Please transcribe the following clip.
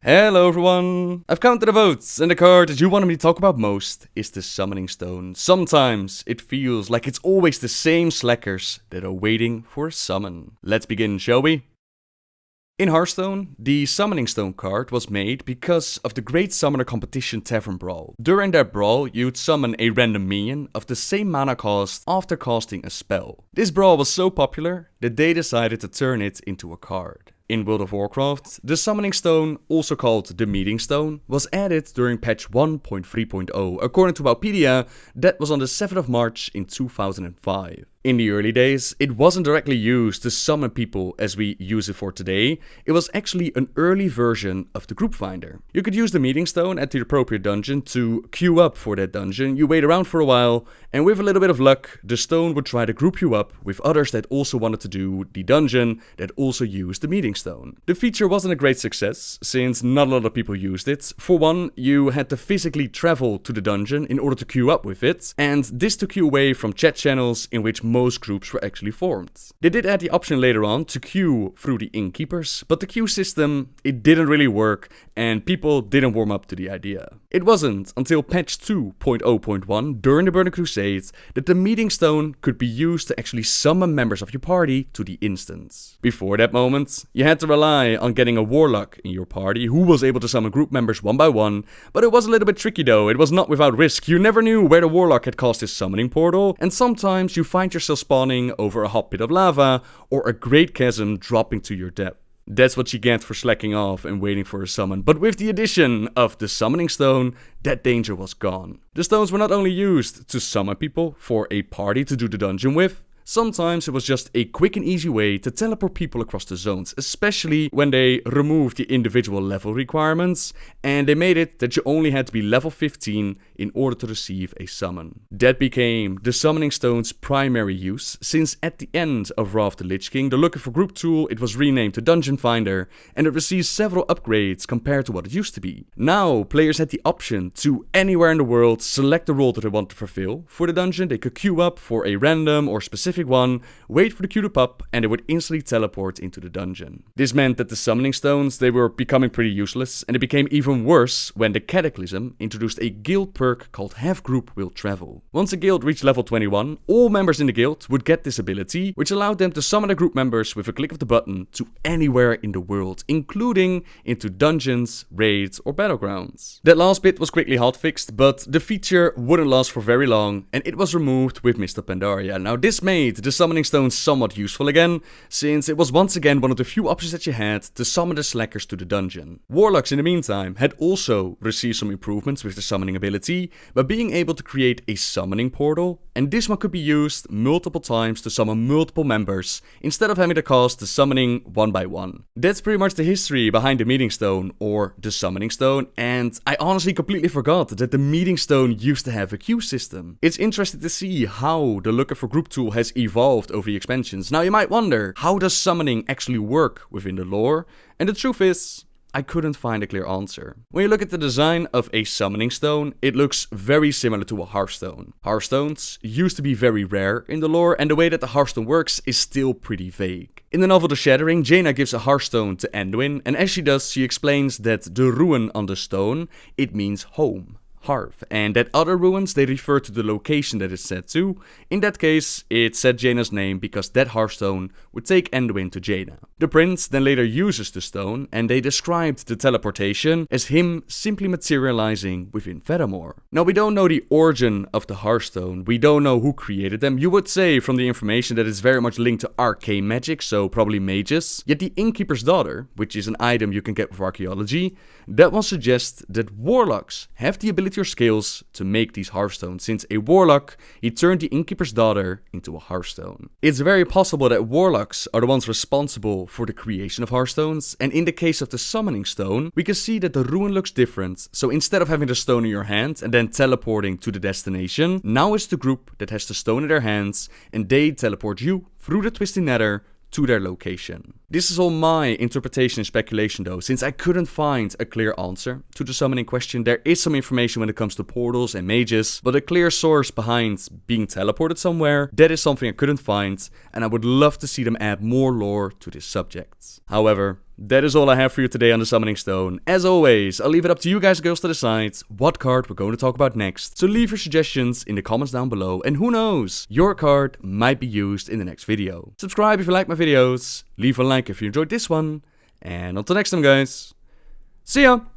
Hello everyone! I've counted the votes, and the card that you wanted me to talk about most is the Summoning Stone. Sometimes it feels like it's always the same slackers that are waiting for a summon. Let's begin, shall we? In Hearthstone, the Summoning Stone card was made because of the Great Summoner Competition Tavern Brawl. During that brawl, you'd summon a random minion of the same mana cost after casting a spell. This brawl was so popular that they decided to turn it into a card. In World of Warcraft, the Summoning Stone, also called the Meeting Stone, was added during patch 1.3.0. According to Pakulia, that was on the 7th of March in 2005. In the early days, it wasn't directly used to summon people as we use it for today. It was actually an early version of the group finder. You could use the Meeting Stone at the appropriate dungeon to queue up for that dungeon. You wait around for a while, and with a little bit of luck, the stone would try to group you up with others that also wanted to do the dungeon that also used the Meeting Stone. The feature wasn't a great success, since not a lot of people used it. For one, you had to physically travel to the dungeon in order to queue up with it, and this took you away from chat channels in which most groups were actually formed. They did add the option later on to queue through the innkeepers, but the queue system, it didn't really work, and people didn't warm up to the idea. It wasn't until patch 2.0.1 during the Burning Crusade that the Meeting Stone could be used to actually summon members of your party to the instance. Before that moment, you had to rely on getting a warlock in your party who was able to summon group members one by one, but it was a little bit tricky though. It was not without risk. You never knew where the warlock had cast his summoning portal, and sometimes you find yourself spawning over a hot pit of lava or a great chasm dropping to your death. That's what you get for slacking off and waiting for a summon. But with the addition of the Summoning Stone, that danger was gone. The stones were not only used to summon people for a party to do the dungeon with, sometimes it was just a quick and easy way to teleport people across the zones, especially when they removed the individual level requirements and they made it that you only had to be level 15 in order to receive a summon. That became the Summoning Stone's primary use, since at the end of Wrath of the Lich King, the Looking for Group tool, it was renamed to Dungeon Finder, and it received several upgrades compared to what it used to be. Now, players had the option to, anywhere in the world, select the role that they want to fulfill for the dungeon. They could queue up for a random or specific one, wait for the queue to pop, and they would instantly teleport into the dungeon. This meant that the Summoning Stones, they were becoming pretty useless, and it became even worse when the Cataclysm introduced a guild perk called Half Group Will Travel. Once a guild reached level 21, all members in the guild would get this ability, which allowed them to summon their group members with a click of the button to anywhere in the world, including into dungeons, raids, or battlegrounds. That last bit was quickly hotfixed, but the feature wouldn't last for very long, and it was removed with Mist of Pandaria. Now this made the Summoning Stone somewhat useful again, since it was once again one of the few options that you had to summon the slackers to the dungeon. Warlocks in the meantime had also received some improvements with the summoning ability, by being able to create a summoning portal, and this one could be used multiple times to summon multiple members, instead of having to cast the summoning one by one. That's pretty much the history behind the Meeting Stone, or the Summoning Stone, and I honestly completely forgot that the Meeting Stone used to have a queue system. It's interesting to see how the Looker for Group tool has evolved over the expansions. Now you might wonder, how does summoning actually work within the lore? And the truth is, I couldn't find a clear answer. When you look at the design of a Summoning Stone, it looks very similar to a Hearthstone. Hearthstones used to be very rare in the lore, and the way that the Hearthstone works is still pretty vague. In the novel The Shattering, Jaina gives a Hearthstone to Anduin, and as she does, she explains that the rune on the stone, it means home. Hearth, and that other ruins, they refer to the location that it's set to. In that case, it said Jaina's name because that Hearthstone would take Anduin to Jaina. The prince then later uses the stone, and they described the teleportation as him simply materializing within Fedamore. Now we don't know the origin of the Hearthstone, we don't know who created them. You would say from the information that it's very much linked to arcane magic, so probably mages. Yet the Innkeeper's Daughter, which is an item you can get with archaeology, that one suggests that warlocks have the ability or skills to make these Hearthstones, since a warlock, he turned the Innkeeper's Daughter into a Hearthstone. It's very possible that warlocks are the ones responsible for the creation of Hearthstones, and in the case of the Summoning Stone, we can see that the rune looks different, so instead of having the stone in your hand and then teleporting to the destination, now it's the group that has the stone in their hands, and they teleport you through the Twisting Nether to their location. This is all my interpretation and speculation though, since I couldn't find a clear answer to the summoning question. There is some information when it comes to portals and mages, but a clear source behind being teleported somewhere, that is something I couldn't find, and I would love to see them add more lore to this subject. However, that is all I have for you today on the Summoning Stone. As always, I'll leave it up to you guys and girls to decide what card we're going to talk about next. So leave your suggestions in the comments down below, and who knows, your card might be used in the next video. Subscribe if you like my videos, leave a like if you enjoyed this one, and until next time guys, see ya!